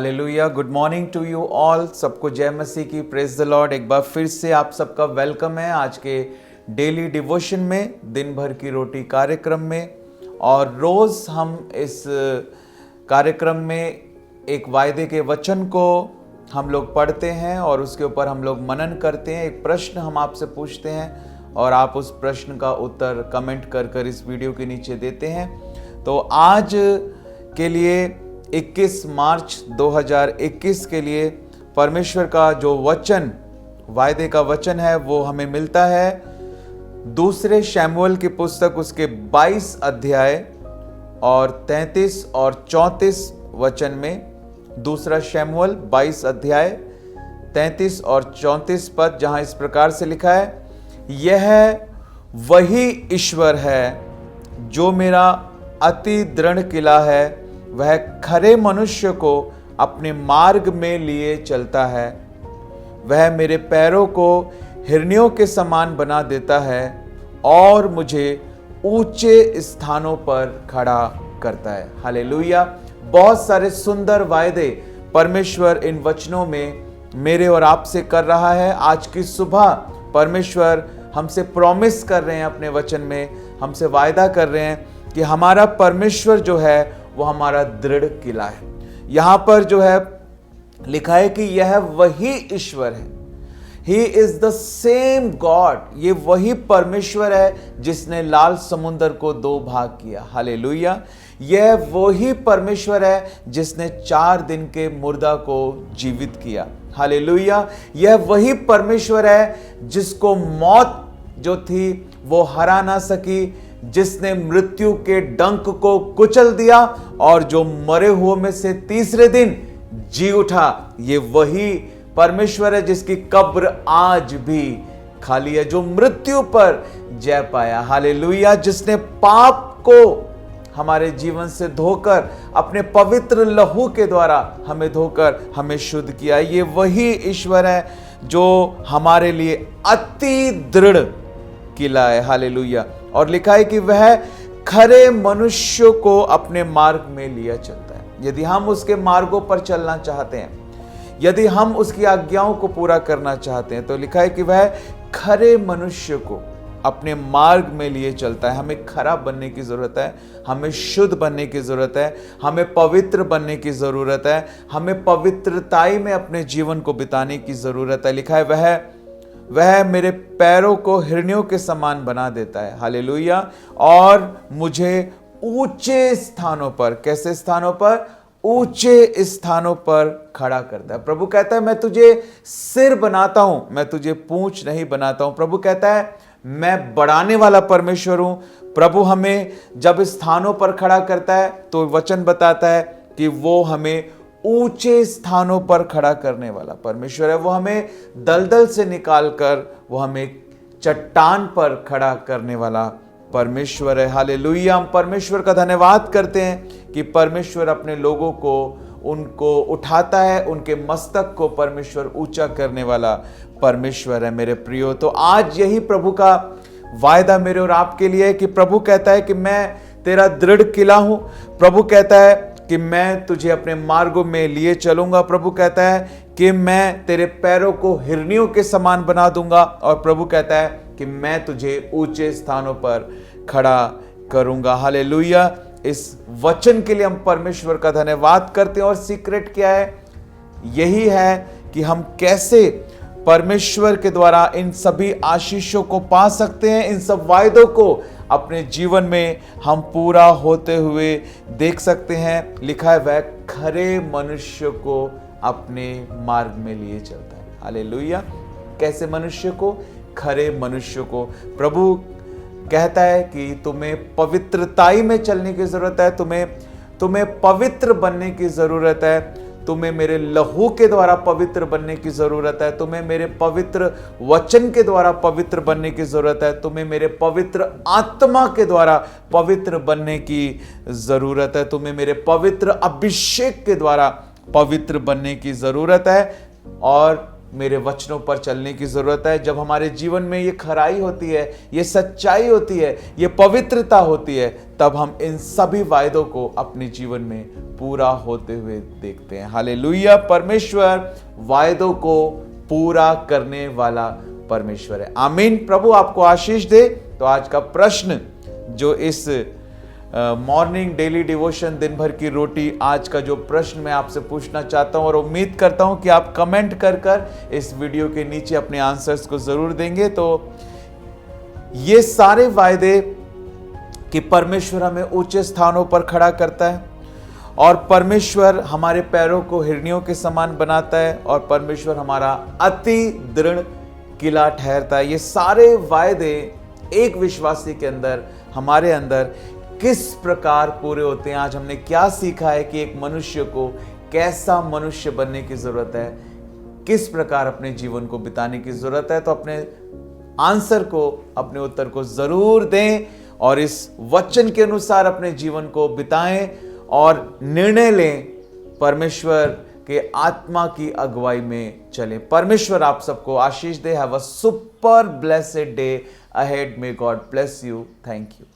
Hallelujah, good morning to you all. सबको जय मसीह की, प्रेज द लॉर्ड। एक बार फिर से आप सबका वेलकम है आज के डेली डिवोशन में, दिन भर की रोटी कार्यक्रम में। और रोज़ हम इस कार्यक्रम में एक वायदे के वचन को हम लोग पढ़ते हैं और उसके ऊपर हम लोग मनन करते हैं। एक प्रश्न हम आपसे पूछते हैं और आप उस प्रश्न का उत्तर कमेंट कर कर इस वीडियो के नीचे देते हैं। तो आज के लिए 21 मार्च 2021 के लिए परमेश्वर का जो वचन, वायदे का वचन है, वो हमें मिलता है दूसरे शमूएल की पुस्तक उसके 22 अध्याय और 33 और 34 वचन में। दूसरा शमूएल 22 अध्याय 33 और 34 पद, जहां इस प्रकार से लिखा है, यह वही ईश्वर है जो मेरा अति दृढ़ किला है, वह खरे मनुष्य को अपने मार्ग में लिए चलता है, वह मेरे पैरों को हिरनियों के समान बना देता है और मुझे ऊंचे स्थानों पर खड़ा करता है। हालेलुया। बहुत सारे सुंदर वायदे परमेश्वर इन वचनों में मेरे और आपसे कर रहा है। आज की सुबह परमेश्वर हमसे प्रॉमिस कर रहे हैं, अपने वचन में हमसे वायदा कर रहे हैं कि हमारा परमेश्वर जो है वो हमारा दृढ़ किला है। यहां पर जो है लिखा है कि यह वही ईश्वर है, he is the same God. ये वही परमेश्वर है जिसने लाल समुंदर को 2 भाग किया। हालेलुया। यह वही परमेश्वर है जिसने 4 दिन के मुर्दा को जीवित किया। हालेलुया। यह वही परमेश्वर है जिसको मौत जो थी वो हरा ना सकी, जिसने मृत्यु के डंक को कुचल दिया और जो मरे हुए में से तीसरे दिन जी उठा। ये वही परमेश्वर है जिसकी कब्र आज भी खाली है, जो मृत्यु पर जय पाया। हालेलुया। जिसने पाप को हमारे जीवन से धोकर अपने पवित्र लहू के द्वारा हमें धोकर हमें शुद्ध किया। ये वही ईश्वर है जो हमारे लिए अति दृढ़ किला है। हालेलुया। और लिखा है कि वह खरे मनुष्य को अपने मार्ग में लिया चलता है। यदि हम उसके मार्गों पर चलना चाहते हैं, यदि हम उसकी आज्ञाओं को पूरा करना चाहते हैं, तो लिखा है कि वह खरे मनुष्य को अपने मार्ग में लिए चलता है। हमें खरा बनने की जरूरत है, हमें शुद्ध बनने की जरूरत है, हमें पवित्र बनने की जरूरत है, हमें पवित्रताई में अपने जीवन को बिताने की जरूरत है। लिखा है वह मेरे पैरों को हिरनियों के समान बना देता है। हालेलुया। और मुझे ऊंचे स्थानों पर, कैसे स्थानों पर? ऊंचे स्थानों पर खड़ा करता है। प्रभु कहता है मैं तुझे सिर बनाता हूं, मैं तुझे पूंछ नहीं बनाता हूं। प्रभु कहता है मैं बढ़ाने वाला परमेश्वर हूं। प्रभु हमें जब स्थानों पर खड़ा करता है तो वचन बताता है कि वो हमें ऊंचे स्थानों पर खड़ा करने वाला परमेश्वर है। वो हमें दलदल से निकालकर वो हमें चट्टान पर खड़ा करने वाला परमेश्वर है। हालेलुया। हम परमेश्वर का धन्यवाद करते हैं कि परमेश्वर अपने लोगों को, उनको उठाता है, उनके मस्तक को परमेश्वर ऊंचा करने वाला परमेश्वर है। मेरे प्रियो, तो आज यही प्रभु का वायदा मेरे और आपके लिए है कि प्रभु कहता है कि मैं तेरा दृढ़ किला हूं। प्रभु कहता है कि मैं तुझे अपने मार्गों में लिए चलूंगा। प्रभु कहता है कि मैं तेरे पैरों को हिरनियों के समान बना दूंगा। और प्रभु कहता है कि मैं तुझे ऊंचे स्थानों पर खड़ा करूंगा। हालेलुया। इस वचन के लिए हम परमेश्वर का धन्यवाद करते हैं। और सीक्रेट क्या है? यही है कि हम कैसे परमेश्वर के द्वारा इन सभी आशीषों को पा सकते हैं, इन सब वायदों को अपने जीवन में हम पूरा होते हुए देख सकते हैं। लिखा है वह खरे मनुष्य को अपने मार्ग में लिए चलता है। हालेलुया। कैसे मनुष्य को? खरे मनुष्य को। प्रभु कहता है कि तुम्हें पवित्रताई में चलने की जरूरत है, तुम्हें पवित्र बनने की जरूरत है, तुम्हें मेरे लहू के द्वारा पवित्र बनने की जरूरत है, तुम्हें मेरे पवित्र वचन के द्वारा पवित्र बनने की जरूरत है, तुम्हें मेरे पवित्र आत्मा के द्वारा पवित्र बनने की जरूरत है, तुम्हें मेरे पवित्र अभिषेक के द्वारा पवित्र बनने की जरूरत है। और मेरे वचनों पर चलने की जरूरत है। जब हमारे जीवन में ये खराई होती है, ये सच्चाई होती है, ये पवित्रता होती है, तब हम इन सभी वायदों को अपने जीवन में पूरा होते हुए देखते हैं। हालेलुया। परमेश्वर वायदों को पूरा करने वाला परमेश्वर है। आमीन। प्रभु आपको आशीष दे। तो आज का प्रश्न जो इस मॉर्निंग डेली डिवोशन दिन भर की रोटी, आज का जो प्रश्न मैं आपसे पूछना चाहता हूं और उम्मीद करता हूं कि आप कमेंट कर इस वीडियो के नीचे अपने आंसर्स को जरूर देंगे। तो ये सारे वायदे कि परमेश्वर हमें ऊंचे स्थानों पर खड़ा करता है और परमेश्वर हमारे पैरों को हिरनियों के समान बनाता है और परमेश्वर हमारा अति दृढ़ किला ठहरता है। ये सारे वायदे एक विश्वासी के अंदर, हमारे अंदर किस प्रकार पूरे होते हैं। आज हमने क्या सीखा है कि एक मनुष्य को कैसा मनुष्य बनने की जरूरत है, किस प्रकार अपने जीवन को बिताने की जरूरत है। तो अपने आंसर को, अपने उत्तर को जरूर दें और इस वचन के अनुसार अपने जीवन को बिताएं और निर्णय लें, परमेश्वर के आत्मा की अगुवाई में चलें। परमेश्वर आप सबको आशीष दे। Have a super blessed day ahead. May God bless you. Thank you.